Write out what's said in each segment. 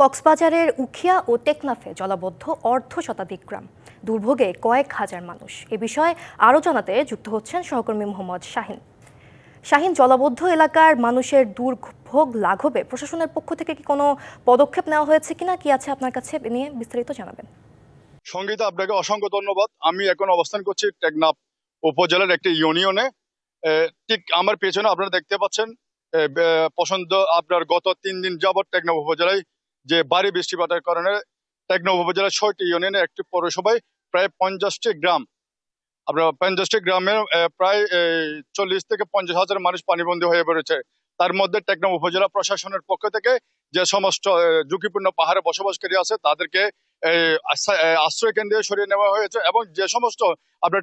কক্সবাজারের উখিয়া ও টেকনাফে জলাবদ্ধ অর্ধ শতাধিক গ্রাম, দুর্ভোগে কয়েক হাজার মানুষ। এ বিষয়ে আরও জানাতে যুক্ত হচ্ছেন সহকর্মী মোহাম্মদ শাহিন। শাহিন, জলাবদ্ধ এলাকার মানুষের দুর্ভোগ লাঘবে প্রশাসনের পক্ষ থেকে কি কোনো পদক্ষেপ নেওয়া হয়েছে কিনা, কি আছে আপনার কাছে, এ নিয়ে বিস্তারিত জানাবেন। সঙ্গীতা, আপনাকে অসংখ্য ধন্যবাদ। আমি এখন অবস্থান করছি টেকনাফ উপজেলার একটি ইউনিয়নে। ঠিক আমার পেছনে আপনারা দেখতে পাচ্ছেন পছন্দ আপনার গত 3 দিন যাবৎ টেকনাফ উপজেলায় যে ভারী বৃষ্টিপাতের কারণে টেকনাফ উপজেলার 6টি ইউনিয়নে একটি পৌরসভায় প্রায় 50টি গ্রাম, আপনার 50টি গ্রামের প্রায় 40 থেকে 50 হাজার মানুষ পানিবন্দী হয়ে পড়েছে। তার মধ্যে টেকনাফ উপজেলা প্রশাসনের পক্ষ থেকে যে সমস্ত ঝুঁকিপূর্ণ পাহাড়ে বসবাসকারী আছে তাদেরকে আশ্রয় কেন্দ্রে সরিয়ে নেওয়া হয়েছে, এবং যে সমস্ত আপনার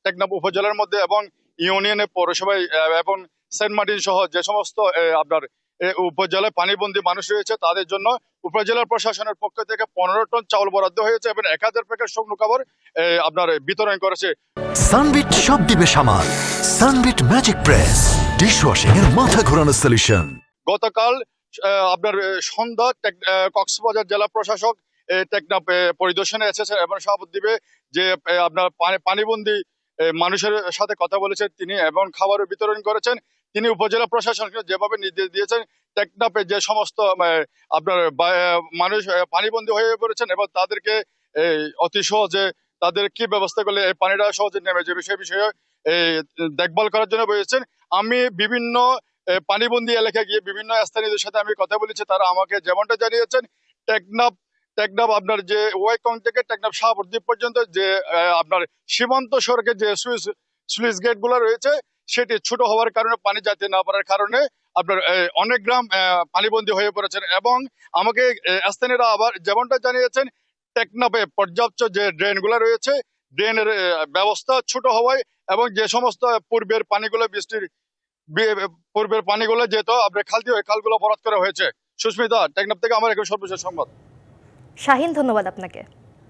টেকনাফ উপজেলার মধ্যে এবং ইউনিয়নে পৌরসভায় এবং সেন্ট মার্টিন সহ যে সমস্ত আপনার উপজেলায় পানিবন্দী মানুষ রয়েছে তাদের জন্য উপজেলা প্রশাসনের পক্ষ থেকে 15 টন চাউল বরাদ্দ হয়েছে এবং 1000 প্যাকেট শুকনো খাবার আপনার বিতরণ করেছে। সানবিট সব দিবে সামাল। সানবিট ম্যাজিক প্রেস ডিশওয়াশিং এর মাথা ঘোরানো সলিউশন। গতকাল আপনার সন্ধ্যা কক্সবাজার জেলা প্রশাসক টেকনাফ পরিদর্শনে এসেছেন এবং সহদ্বীপে যে আপনার পানিবন্দী মানুষের সাথে কথা বলেছেন তিনি এবং খাবারও বিতরণ করেছেন। তিনি উপজেলা প্রশাসনকে যেভাবে নির্দেশ দিয়েছেন টেকনাফে যে সমস্ত আপনার মানুষ পানিবন্দী হয়ে পড়েছেন এবং তাদেরকে অতি সহজে তাদের কি ব্যবস্থা করলে এই পানিটা সহজে নেমে যাবে সে বিষয়ে দেখভাল করার জন্য বলেছেন। আমি বিভিন্ন পানিবন্দী এলাকায় গিয়ে বিভিন্ন স্থানীয়দের সাথে আমি কথা বলেছি, তারা আমাকে যেমনটা জানিয়েছেন টেকনাফ আপনার যে ওয়াইকং থেকে টেকনাফ শাহবদ্বীপ পর্যন্ত যে আপনার সীমান্ত সড়কে যে স্লুইস গেট গুলো রয়েছে সেটি ছোট হওয়ার কারণে পানি যেতে না পারার কারণে আপনার অনেক গ্রাম পানিবন্দী হয়ে পড়েছেন। এবং আমাকে স্থানীয়রা আবার যেমনটা জানিয়েছেন টেকনাফে পর্যাপ্ত যে ড্রেন গুলো রয়েছে ড্রেনের ব্যবস্থা ছোট হওয়ায় এবং যে সমস্ত পূর্বের পানিগুলো যেহেতু আপনার খালতি হয়ে খালগুলো বরাদ করা হয়েছে। সুস্মিতা, টেকনাফ থেকে আমার এখন সর্বশেষ সংবাদ। শাহিন, ধন্যবাদ আপনাকে।